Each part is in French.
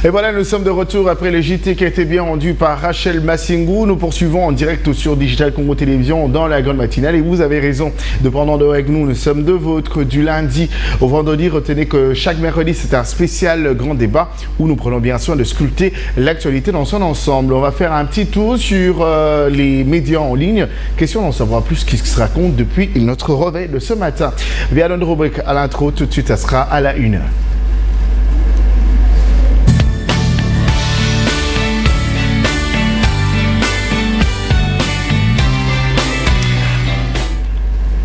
Et voilà, nous sommes de retour après le JT qui a été bien rendu par Rachel Massingou. Nous poursuivons en direct sur Digital Congo Télévision dans la grande matinale. Et vous avez raison de prendre rendez-vous avec nous. Nous sommes de vôtre du lundi au vendredi. Retenez que chaque mercredi, c'est un spécial grand débat où nous prenons bien soin de sculpter l'actualité dans son ensemble. On va faire un petit tour sur les médias en ligne. Question d'en savoir plus ce qui se raconte depuis notre réveil de ce matin. Via notre rubrique à l'intro, tout de suite, ça sera à la 1h.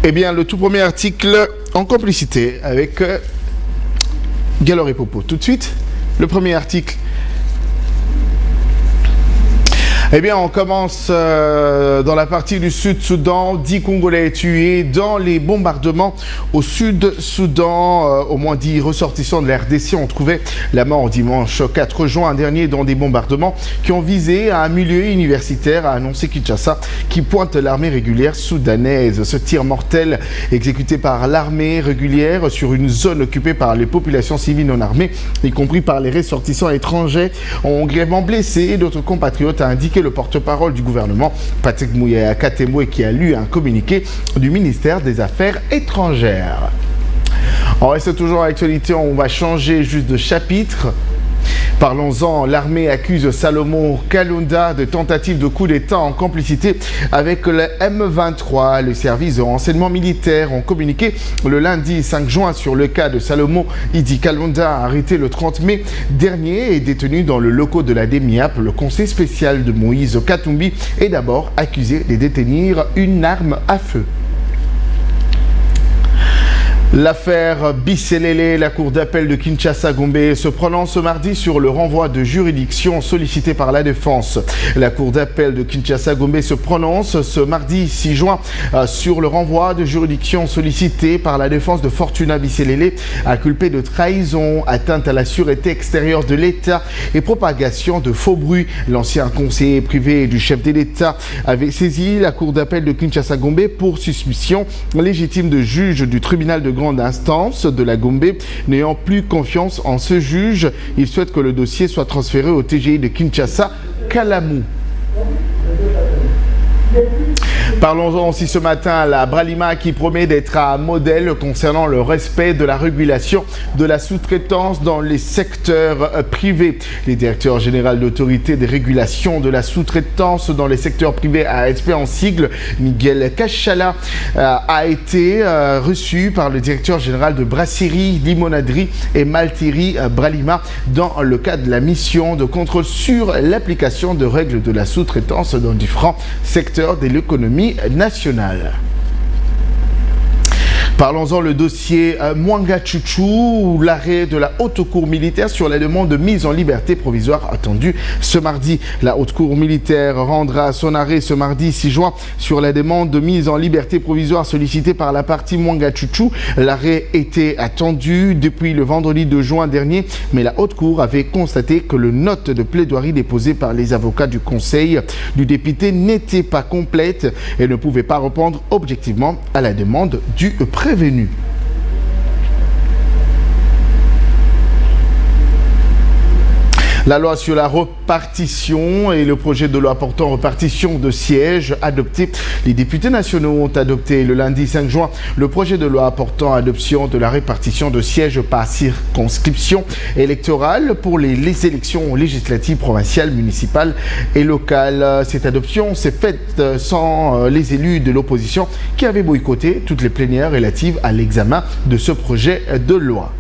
Eh bien, le tout premier article en complicité avec Galore et Popo. Tout de suite, le premier article. Eh bien, on commence dans la partie du Sud-Soudan. 10 Congolais tués dans les bombardements au Sud-Soudan. Au moins 10 ressortissants de la RDC ont trouvé la mort dimanche 4 juin dernier dans des bombardements qui ont visé un milieu universitaire, a annoncé Kinshasa, qui pointe l'armée régulière soudanaise. Ce tir mortel exécuté par l'armée régulière sur une zone occupée par les populations civiles non armées, y compris par les ressortissants étrangers, ont grièvement blessé. D'autres compatriotes a indiqué le porte-parole du gouvernement, Patrick Mouya Katemwe, qui a lu un communiqué du ministère des Affaires étrangères. On reste toujours à l'actualité, on va changer juste de chapitre. Parlons-en, l'armée accuse Salomon Kalunda de tentative de coup d'État en complicité avec le M23. Les services de renseignement militaire ont communiqué le lundi 5 juin sur le cas de Salomon Idi Kalunda, arrêté le 30 mai dernier et détenu dans le locaux de la DEMIAP. Le conseil spécial de Moïse Katumbi est d'abord accusé de détenir une arme à feu. L'affaire Bisselele, la cour d'appel de Kinshasa-Gombe se prononce ce mardi sur le renvoi de juridiction sollicité par la défense. La cour d'appel de Kinshasa-Gombe se prononce ce mardi 6 juin sur le renvoi de juridiction sollicité par la défense de Fortuna Bisselele, inculpé de trahison, atteinte à la sûreté extérieure de l'État et propagation de faux bruits. L'ancien conseiller privé du chef de l'État avait saisi la cour d'appel de Kinshasa-Gombe pour suspicion légitime de juge du tribunal de grande instance de la Gombe. N'ayant plus confiance en ce juge, il souhaite que le dossier soit transféré au TGI de Kinshasa, Kalamou. Parlons-en aussi ce matin à la Bralima qui promet d'être un modèle concernant le respect de la régulation de la sous-traitance dans les secteurs privés. Les directeurs généraux d'autorité des régulations de la sous-traitance dans les secteurs privés, ASP en sigle, Miguel Kachala, a été reçu par le directeur général de brasserie, limonaderie et malterie Bralima dans le cadre de la mission de contrôle sur l'application de règles de la sous-traitance dans différents secteurs de l'économie nationale. Parlons-en le dossier Mwanga Chouchou, l'arrêt de la haute cour militaire sur la demande de mise en liberté provisoire attendue ce mardi. La haute cour militaire rendra son arrêt ce mardi 6 juin sur la demande de mise en liberté provisoire sollicitée par la partie Mwanga Chouchou. L'arrêt était attendu depuis le vendredi 2 juin dernier, mais la haute cour avait constaté que le note de plaidoirie déposée par les avocats du conseil du député n'était pas complète et ne pouvait pas répondre objectivement à la demande du prévenu. La loi sur la repartition et le projet de loi portant repartition de sièges adopté. Les députés nationaux ont adopté le lundi 5 juin le projet de loi portant adoption de la répartition de sièges par circonscription électorale pour les élections législatives, provinciales, municipales et locales. Cette adoption s'est faite sans les élus de l'opposition qui avaient boycotté toutes les plénières relatives à l'examen de ce projet de loi.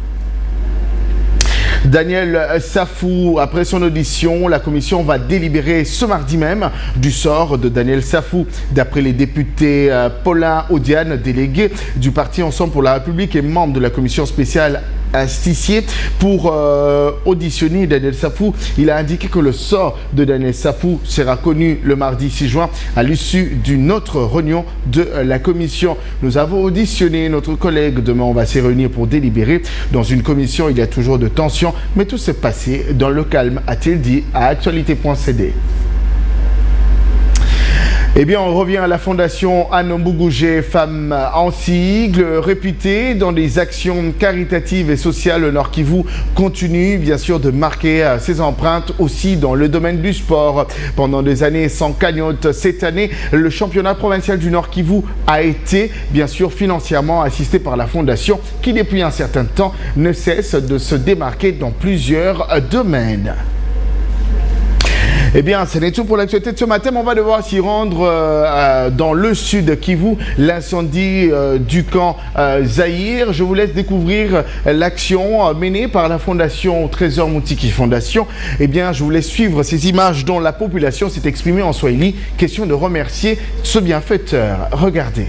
Daniel Safou, après son audition, la commission va délibérer ce mardi même du sort de Daniel Safou. D'après les députés Paulin Odiane, délégué du parti Ensemble pour la République et membre de la commission spéciale Astissier pour auditionner Daniel Safou, il a indiqué que le sort de Daniel Safou sera connu le mardi 6 juin à l'issue d'une autre réunion de la commission. Nous avons auditionné notre collègue. Demain, on va se réunir pour délibérer. Dans une commission, il y a toujours de tensions, mais tout s'est passé dans le calme, a-t-il dit à actualité.cd. Eh bien, on revient à la fondation Anne Mbougougé, femme en sigle, réputée dans des actions caritatives et sociales. Le Nord Kivu continue, bien sûr, de marquer ses empreintes aussi dans le domaine du sport. Pendant des années sans cagnotte, cette année, le championnat provincial du Nord Kivu a été, bien sûr, financièrement assisté par la fondation qui, depuis un certain temps, ne cesse de se démarquer dans plusieurs domaines. Eh bien, ce n'est tout pour l'actualité de ce matin, mais on va devoir s'y rendre dans le sud Kivu, l'incendie du camp Zaïre. Je vous laisse découvrir l'action menée par la fondation Trésor Moutiki Fondation. Eh bien, je vous laisse suivre ces images dont la population s'est exprimée en Swahili. Question de remercier ce bienfaiteur. Regardez.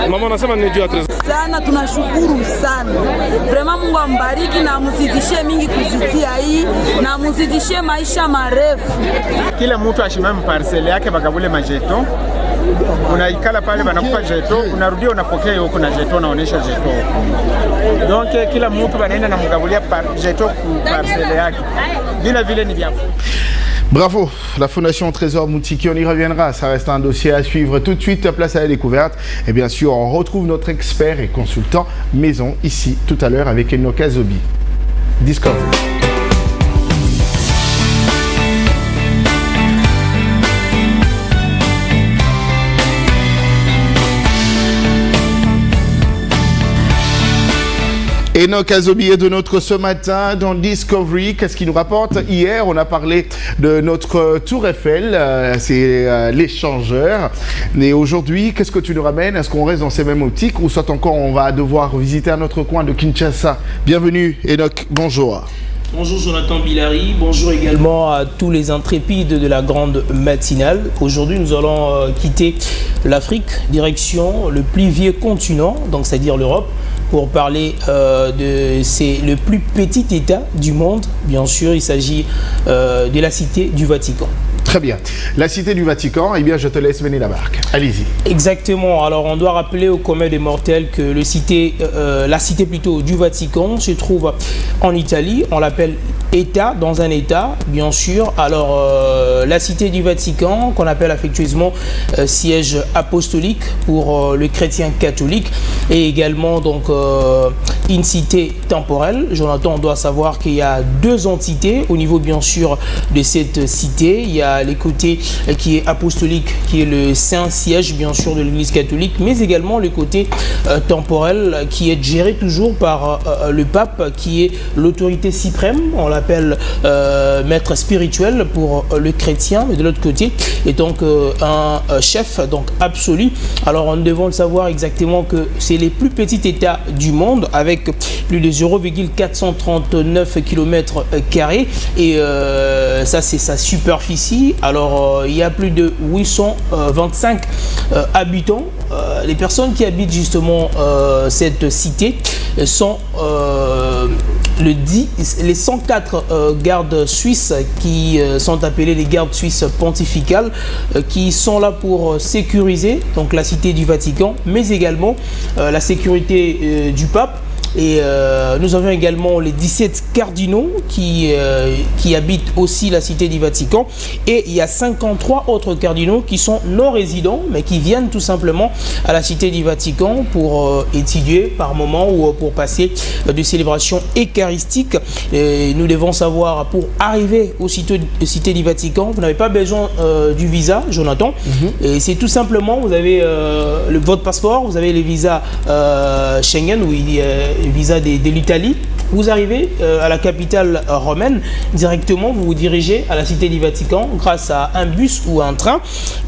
Mama nasema nimejua sana, tunashukuru sana. Vraiment Mungu ambariki na muzidishie mingi kuzitia hii na muzidishie maisha marefu. Kila mtu ashimame parcelle yake bagabule majeto. Unaikala pale banakupa jeto, unarudia unapokea huko na jeto naonesha jeto. Donc kila mtu banaenda na mgabulia jeto parcelle yake. Bila vile ni bien. Bravo, la Fondation Trésor Moutiki, on y reviendra, ça reste un dossier à suivre tout de suite, place à la découverte. Et bien sûr, on retrouve notre expert et consultant maison ici tout à l'heure avec Enoch Azobi. Discovery. Enoch Azobi est de notre ce matin dans Discovery. Qu'est-ce qu'il nous rapporte? Hier, on a parlé de notre Tour Eiffel, c'est l'échangeur. Et aujourd'hui, qu'est-ce que tu nous ramènes? Est-ce qu'on reste dans ces mêmes optiques ou soit encore on va devoir visiter un autre coin de Kinshasa? Bienvenue Enoch, bonjour. Bonjour Jonathan Billary, bonjour également à tous les intrépides de la grande matinale. Aujourd'hui, nous allons quitter l'Afrique, direction le plus vieux continent, donc c'est-à-dire l'Europe, pour parler c'est le plus petit État du monde. Bien sûr, il s'agit de la Cité du Vatican. Très bien. La Cité du Vatican, eh bien, je te laisse mener la barque. Allez-y. Exactement. Alors, on doit rappeler au commun des mortels que la Cité plutôt du Vatican se trouve en Italie. On l'appelle État dans un État, bien sûr. Alors, la Cité du Vatican, qu'on appelle affectueusement siège apostolique pour le chrétien catholique, et également donc une cité temporelle. Jonathan, on doit savoir qu'il y a deux entités au niveau, bien sûr, de cette cité. Il y a les côtés qui est apostolique, qui est le Saint-Siège, bien sûr, de l'Église catholique, mais également le côté temporel qui est géré toujours par le pape, qui est l'autorité suprême. On l'appelle maître spirituel pour le chrétien, mais de l'autre côté est donc un chef donc absolu. Alors, nous devons le savoir exactement que c'est les plus petits États du monde avec plus de 0,439 km² et ça c'est sa superficie. Alors il y a plus de 825 habitants. Les personnes qui habitent justement cette cité sont les 104 gardes suisses qui sont appelés les gardes suisses pontificales qui sont là pour sécuriser donc la Cité du Vatican, mais également la sécurité du pape. Et nous avons également les 17 cardinaux qui habitent aussi la Cité du Vatican. Et il y a 53 autres cardinaux qui sont non résidents, mais qui viennent tout simplement à la Cité du Vatican pour étudier par moment ou pour passer des célébrations eucharistiques. Et nous devons savoir, pour arriver aux Cité du Vatican, vous n'avez pas besoin du visa, Jonathan. Et c'est tout simplement, vous avez votre passeport, vous avez les visas Schengen, ou le visa de l'Italie, Vous arrivez à la capitale romaine, directement vous vous dirigez à la cité du Vatican grâce à un bus ou un train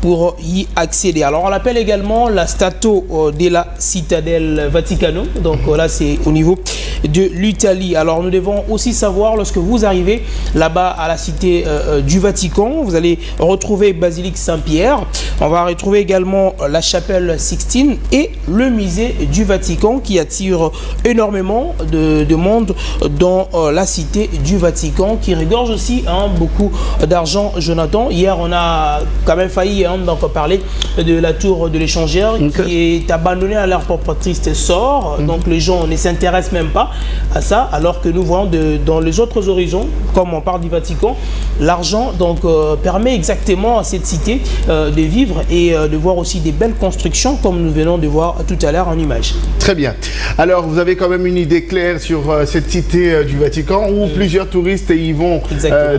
pour y accéder. Alors on l'appelle également la Stato della Cittadella Vaticano, donc là c'est au niveau de l'Italie. Alors nous devons aussi savoir, lorsque vous arrivez là-bas à la cité du Vatican, vous allez retrouver Basilique Saint-Pierre, on va retrouver également la chapelle Sixtine et le musée du Vatican qui attire énormément de monde dans la cité du Vatican, qui regorge aussi beaucoup d'argent. Jonathan, hier on a quand même failli donc parler de la tour de l'échangeur qui est abandonnée à leur propre triste sort. Donc les gens ne s'intéressent même pas à ça, alors que nous voyons dans les autres horizons, comme on parle du Vatican, l'argent donc permet exactement à cette cité de vivre et de voir aussi des belles constructions comme nous venons de voir tout à l'heure en image. Très bien. Alors vous avez quand même une idée claire sur cette cité du Vatican où plusieurs touristes y vont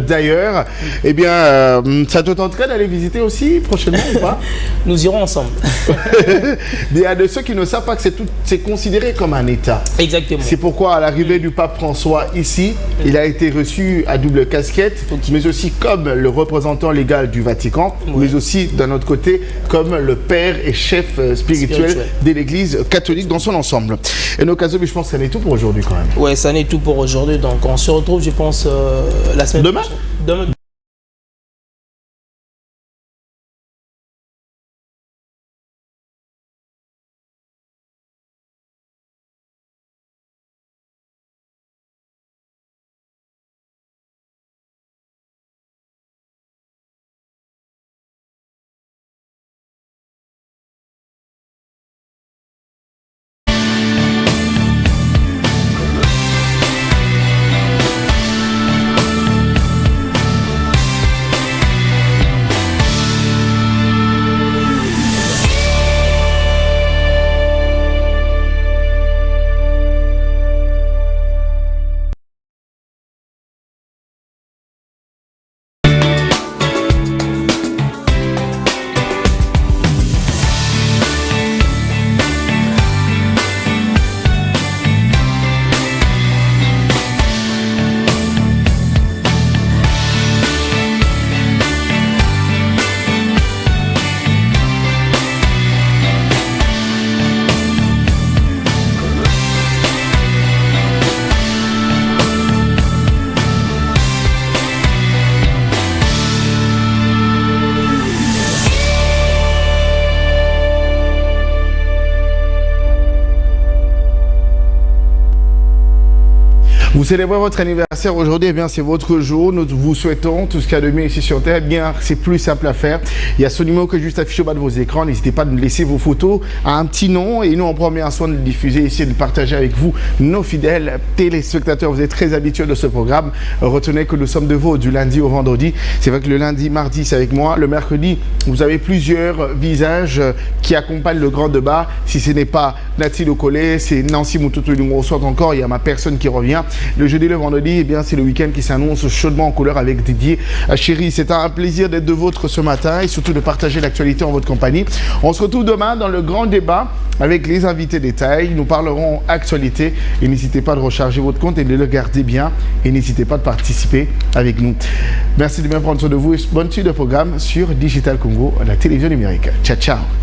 d'ailleurs. Eh bien, ça te tenterait d'aller visiter aussi prochainement ou pas? Nous irons ensemble. Il y a de ceux qui ne savent pas que c'est considéré comme un État. Exactement. C'est pourquoi à l'arrivée du pape François ici, il a été reçu à double casquette, mais aussi comme le représentant légal du Vatican, mais aussi d'un autre côté comme le père et chef spirituel de l'Église catholique dans son ensemble. Et nos Kazobi, je pense que ça n'est tout pour aujourd'hui quand même. Ouais, ça n'est tout pour aujourd'hui. Donc on se retrouve, je pense, la semaine prochaine. Demain. Vous célébrez votre anniversaire aujourd'hui, eh bien c'est votre jour. Nous vous souhaitons tout ce qu'il y a de mieux ici sur Terre. Eh bien, c'est plus simple à faire. Il y a ce numéro que juste affiché au bas de vos écrans. N'hésitez pas à nous laisser vos photos à un petit nom et nous on prend bien soin de le diffuser ici et de le partager avec vous, nos fidèles téléspectateurs. Vous êtes très habitués de ce programme. Retenez que nous sommes de vous du lundi au vendredi. C'est vrai que le lundi, mardi, c'est avec moi. Le mercredi, vous avez plusieurs visages qui accompagnent le grand débat. Si ce n'est pas Nathalie Locolé, c'est Nancy Moutoutou du Soit encore. Il y a ma personne qui revient. Le jeudi et le vendredi, eh bien, c'est le week-end qui s'annonce chaudement en couleur avec Didier Chéri. C'est un plaisir d'être de vôtre ce matin et surtout de partager l'actualité en votre compagnie. On se retrouve demain dans le grand débat avec les invités détails. Nous parlerons actualité et n'hésitez pas de recharger votre compte et de le garder bien et n'hésitez pas de participer avec nous. Merci de bien prendre soin de vous et bonne suite de programme sur Digital Congo, la télévision numérique. Ciao, ciao.